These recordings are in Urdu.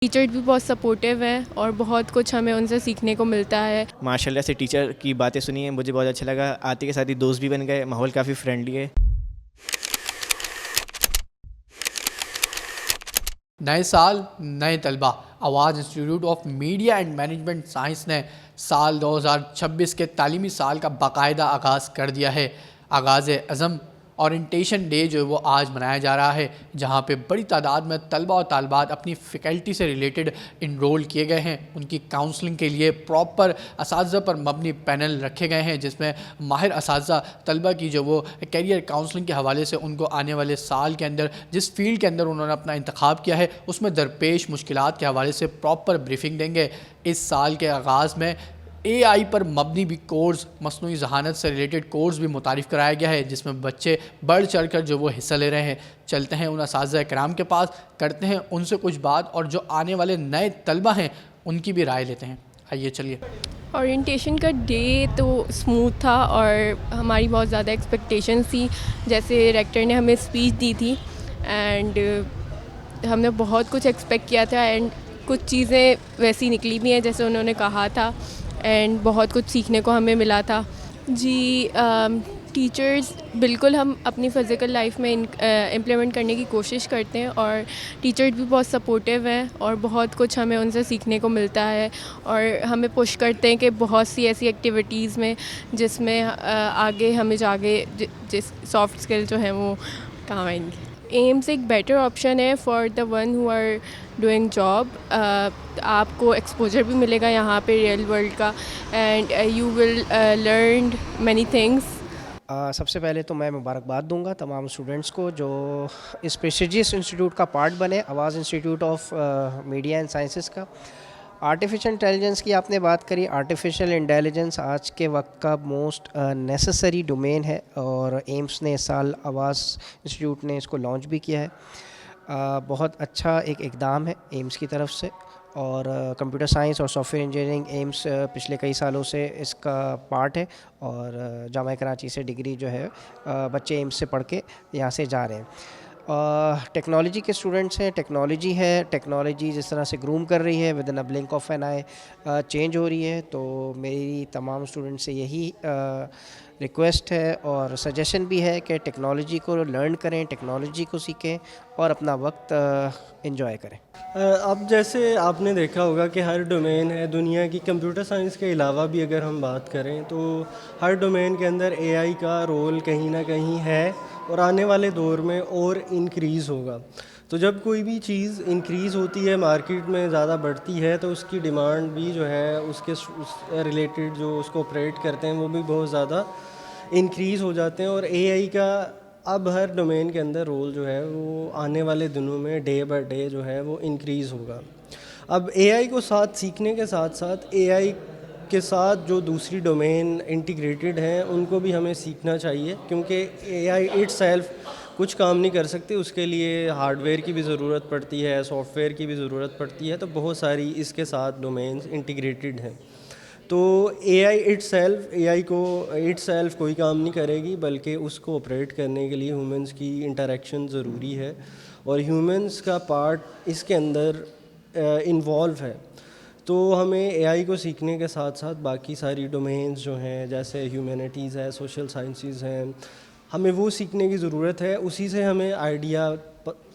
ٹیچر بھی بہت سپورٹیو ہیں اور بہت کچھ ہمیں ان سے سیکھنے کو ملتا ہے. ماشاء اللہ سے ٹیچر کی باتیں سنی ہیں, مجھے بہت اچھا لگا. آتے کے ساتھ ہی دوست بھی بن گئے, ماحول کافی فرینڈلی ہے. نئے سال نئے طلبہ. آواز institute of media and management science نے سال 2026 کے تعلیمی سال کا باقاعدہ آغاز کر دیا ہے. آغاز عزم اورینٹیشن ڈے جو وہ آج منایا جا رہا ہے, جہاں پہ بڑی تعداد میں طلبہ اور طالبات اپنی فیکلٹی سے ریلیٹڈ انرول کیے گئے ہیں. ان کی کاؤنسلنگ کے لیے پراپر اساتذہ پر مبنی پینل رکھے گئے ہیں, جس میں ماہر اساتذہ طلبہ کی جو وہ کیریئر کاؤنسلنگ کے حوالے سے ان کو آنے والے سال کے اندر جس فیلڈ کے اندر انہوں نے اپنا انتخاب کیا ہے اس میں درپیش مشکلات کے حوالے سے پراپر بریفنگ دیں گے. اس سال کے آغاز میں اے آئی پر مبنی بھی کورس, مصنوعی ذہانت سے ریلیٹڈ کورس بھی متعارف کرایا گیا ہے, جس میں بچے بڑھ چڑھ کر جو وہ حصہ لے رہے ہیں. چلتے ہیں ان اساتذہ کرام کے پاس, کرتے ہیں ان سے کچھ بات, اور جو آنے والے نئے طلبہ ہیں ان کی بھی رائے لیتے ہیں. آئیے چلیے. اورینٹیشن کا ڈے تو اسموتھ تھا اور ہماری بہت زیادہ ایکسپیکٹیشنز تھی. جیسے ریکٹر نے ہمیں اسپیچ دی تھی اینڈ ہم نے بہت کچھ ایکسپیکٹ کیا تھا اینڈ کچھ چیزیں ویسی نکلی بھی ہیں جیسے انہوں نے کہا تھا, اینڈ بہت کچھ سیکھنے کو ہمیں ملا تھا. جی, ٹیچرز بالکل ہم اپنی فزیکل لائف میں امپلیمنٹ کرنے کی کوشش کرتے ہیں, اور ٹیچرز بھی بہت سپورٹیو ہیں اور بہت کچھ ہمیں ان سے سیکھنے کو ملتا ہے, اور ہمیں پش کرتے ہیں کہ بہت سی ایسی ایکٹیویٹیز میں جس میں آگے ہمیں جاگے جس سافٹ اسکل جو ہیں وہ کام آئیں گے. ایمس ایک بیٹر آپشن ہے for the one who are doing job. آپ کو ایکسپوجر بھی ملے گا یہاں پہ ریئل ورلڈ کا, and you will learn many things. سب سے پہلے تو میں مبارکباد دوں گا تمام اسٹوڈنٹس کو جو اس پریسٹیجیس انسٹیٹیوٹ کا پارٹ بنے, آواز institute of media and sciences کا. آرٹیفیشل انٹیلیجنس کی آپ نے بات کری. آرٹیفیشل انٹیلیجنس آج کے وقت کا موسٹ نیسسری ڈومین ہے, اور ایمس نے اس سال آواز انسٹیٹیوٹ نے اس کو لانچ بھی کیا ہے. بہت اچھا ایک اقدام ہے ایمس کی طرف سے, اور کمپیوٹر سائنس اور سافٹ ویئر انجینئرنگ ایمس پچھلے کئی سالوں سے اس کا پارٹ ہے, اور جامعہ کراچی سے ڈگری جو ہے بچے ایمس سے پڑھ کے یہاں سے جا رہے ہیں. ٹیکنالوجی کے اسٹوڈنٹس ہیں, ٹیکنالوجی ہے, ٹیکنالوجی جس طرح سے گروم کر رہی ہے within a blink of an eye change ہو رہی ہے. تو میری تمام اسٹوڈنٹ سے یہی ریکویسٹ ہے اور سجیشن بھی ہے کہ ٹیکنالوجی کو لرن کریں, ٹیکنالوجی کو سیکھیں اور اپنا وقت انجوائے کریں. اب جیسے آپ نے دیکھا ہوگا کہ ہر ڈومین ہے دنیا کی, کمپیوٹر سائنس کے علاوہ بھی اگر ہم بات کریں تو ہر ڈومین کے اندر اے آئی کا رول کہیں نہ کہیں ہے, اور آنے والے دور میں اور انکریز ہوگا. تو جب کوئی بھی چیز انکریز ہوتی ہے, مارکیٹ میں زیادہ بڑھتی ہے, تو اس کی ڈیمانڈ بھی جو ہے اس کے ریلیٹڈ جو اس کو آپریٹ کرتے ہیں وہ بھی بہت زیادہ انکریز ہو جاتے ہیں. اور اے آئی کا اب ہر ڈومین کے اندر رول جو ہے وہ آنے والے دنوں میں ڈے بائی ڈے جو ہے وہ انکریز ہوگا. اب اے آئی کو ساتھ سیکھنے کے ساتھ ساتھ اے آئی کے ساتھ جو دوسری ڈومین انٹیگریٹڈ ہیں ان کو بھی ہمیں سیکھنا چاہیے, کیونکہ اے آئی اٹ سیلف کچھ کام نہیں کر سکتی, اس کے لیے ہارڈ ویئر کی بھی ضرورت پڑتی ہے, سافٹ ویئر کی بھی ضرورت پڑتی ہے. تو بہت ساری اس کے ساتھ ڈومینز انٹیگریٹڈ ہیں. تو اے آئی کو اٹ سیلف کوئی کام نہیں کرے گی, بلکہ اس کو آپریٹ کرنے کے لیے ہیومنس کی انٹریکشن ضروری ہے, اور ہیومنس کا پارٹ اس کے اندر انوالو ہے. تو ہمیں اے آئی کو سیکھنے کے ساتھ ساتھ باقی ساری ڈومینز جو ہیں جیسے ہیومینٹیز ہے, سوشل سائنسز ہیں, ہمیں وہ سیکھنے کی ضرورت ہے. اسی سے ہمیں آئیڈیا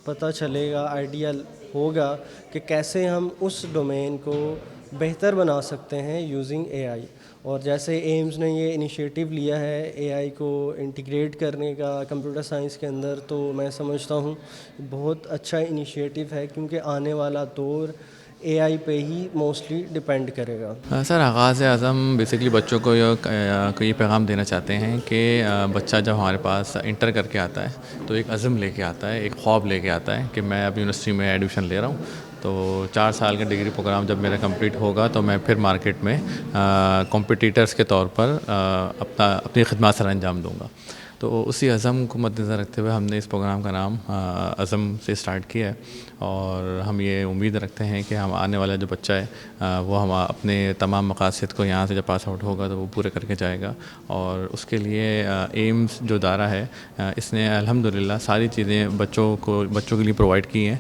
پتہ چلے گا, آئیڈیا ہوگا کہ کیسے ہم اس ڈومین کو بہتر بنا سکتے ہیں یوزنگ اے آئی. اور جیسے ایمز نے یہ انیشیٹو لیا ہے اے آئی کو انٹیگریٹ کرنے کا کمپیوٹر سائنس کے اندر, تو میں سمجھتا ہوں بہت اچھا انیشیٹو ہے, کیونکہ آنے والا دور اے آئی پہ ہی موسٹلی ڈپینڈ کرے گا. سر, آغاز اعظم بیسکلی بچوں کو یہ پیغام دینا چاہتے ہیں کہ بچہ جب ہمارے پاس انٹر کر کے آتا ہے تو ایک عزم لے کے آتا ہے, ایک خواب لے کے آتا ہے کہ میں اب یونیورسٹی میں ایڈمیشن لے رہا ہوں, تو 4 سال کا ڈگری پروگرام جب میرا کمپلیٹ ہوگا تو میں پھر مارکیٹ میں کمپٹیٹرز کے طور پر اپنی خدمات سر انجام دوں گا. تو اسی عزم کو مد نظر رکھتے ہوئے ہم نے اس پروگرام کا نام عزم سے اسٹارٹ کیا ہے, اور ہم یہ امید رکھتے ہیں کہ ہم آنے والا جو بچہ ہے وہ ہم اپنے تمام مقاصد کو یہاں سے جب پاس آؤٹ ہوگا تو وہ پورے کر کے جائے گا. اور اس کے لیے ایمس جو ادارہ ہے اس نے الحمدللہ ساری چیزیں بچوں کے لیے پرووائڈ کی ہیں.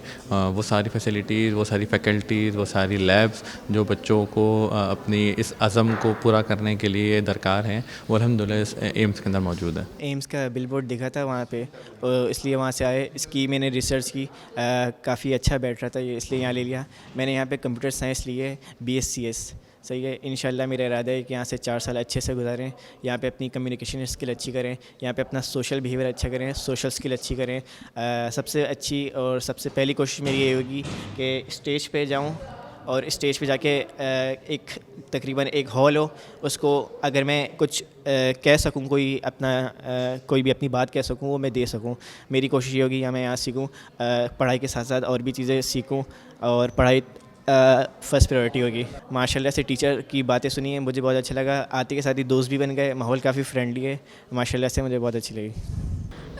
وہ ساری فیسلٹیز، وہ ساری فیکلٹیز، وہ ساری لیبس جو بچوں کو اپنی اس عزم کو پورا کرنے کے لیے درکار ہیں وہ الحمدللہ اس ایمس کے اندر موجود ہے. ایمس کا بل بورڈ دکھا تھا وہاں پہ، اس لیے وہاں سے آئے. اس کی میں نے ریسرچ کی، کافی اچھا بیٹھ رہا تھا یہ، اس لیے یہاں لے لیا. میں نے یہاں پہ کمپیوٹر سائنس لی ہے، BScs. صحیح ہے. انشاءاللہ میرا ارادہ ہے کہ یہاں سے 4 سال اچھے سے گزاریں، یہاں پہ اپنی کمیونیکیشن اسکل اچھی کریں، یہاں پہ اپنا سوشل بیہیویئر اچھا کریں، سوشل اسکل اچھی کریں. سب سے اچھی اور سب سے پہلی کوشش میری یہ ہوگی کہ اسٹیج پہ جاؤں اور اسٹیج پہ جا کے ایک تقریباً ایک ہال ہو، اس کو اگر میں کچھ کہہ سکوں، کوئی بھی اپنی بات کہہ سکوں، وہ میں دے سکوں. میری کوشش یہ ہوگی یا میں یہاں سیکھوں، پڑھائی کے ساتھ ساتھ اور بھی چیزیں سیکھوں، اور پڑھائی فرسٹ پریورٹی ہوگی. ماشاءاللہ سے ٹیچر کی باتیں سنی ہیں، مجھے بہت اچھا لگا. آتے کے ساتھ ہی دوست بھی بن گئے، ماحول کافی فرینڈلی ہے. ماشاءاللہ سے مجھے بہت اچھی لگی.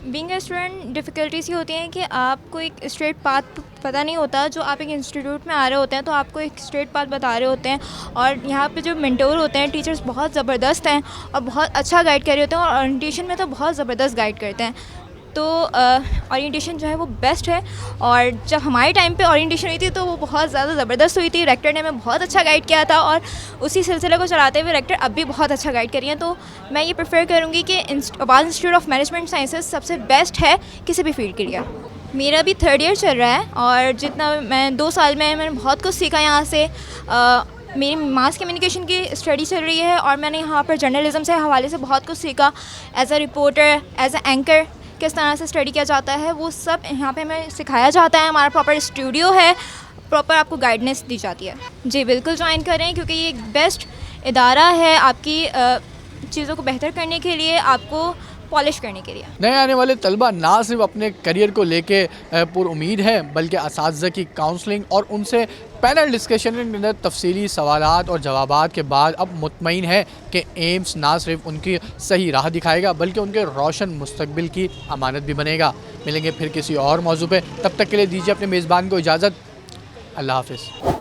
بینگ اے اسٹوڈنٹ ڈفیکلٹیز یہ ہوتی ہیں کہ آپ کو ایک اسٹریٹ پاتھ پتہ نہیں ہوتا. جو آپ ایک انسٹیٹیوٹ میں آ رہے ہوتے ہیں تو آپ کو ایک اسٹریٹ پاتھ بتا رہے ہوتے ہیں، اور یہاں پہ جو مینٹور ہوتے ہیں ٹیچرز بہت زبردست ہیں اور بہت اچھا گائیڈ کر رہے ہوتے ہیں، اور اورینٹیشن میں تو بہت زبردست گائیڈ کرتے ہیں. تو اورینٹیشن جو ہے وہ بیسٹ ہے. اور جب ہمارے ٹائم پہ اورینٹیشن ہوئی تھی تو وہ بہت زیادہ زبردست ہوئی تھی. ریکٹر نے ہمیں بہت اچھا گائیڈ کیا تھا، اور اسی سلسلے کو چلاتے ہوئے ریکٹر اب بھی بہت اچھا گائیڈ کر رہی ہیں. تو میں یہ پریفر کروں گی کہ آواز انسٹیٹیوٹ آف مینجمنٹ سائنسز سب سے بیسٹ ہے کسی بھی فیلڈ کے لیے. میرا بھی 3rd ایئر چل رہا ہے، اور جتنا میں 2 سال میں نے بہت کچھ سیکھا یہاں سے. میری ماس کمیونیکیشن کی اسٹڈی چل رہی ہے، اور میں نے یہاں پر جرنلزم سے حوالے سے بہت کچھ سیکھا. As a reporter, as a anchor کس طرح سے اسٹڈی کیا جاتا ہے، وہ سب یہاں پہ ہمیں سکھایا جاتا ہے. ہمارا پراپر اسٹوڈیو ہے، پراپر آپ کو گائیڈنس دی جاتی ہے. جی بالکل جوائن کریں، کیونکہ یہ ایک بیسٹ ادارہ ہے آپ کی چیزوں کو بہتر کرنے کے لیے، آپ کو پالش کرنے کے لیے. نئے آنے والے طلبہ نہ صرف اپنے کریئر کو لے کے پر امید ہیں، بلکہ اساتذہ کی کاؤنسلنگ اور ان سے پینل ڈسکشن کے اندر تفصیلی سوالات اور جوابات کے بعد اب مطمئن ہے کہ ایمس نہ صرف ان کی صحیح راہ دکھائے گا بلکہ ان کے روشن مستقبل کی امانت بھی بنے گا. ملیں گے پھر کسی اور موضوع پہ، تب تک کے لیے دیجیے اپنے میزبان کو اجازت. اللہ حافظ.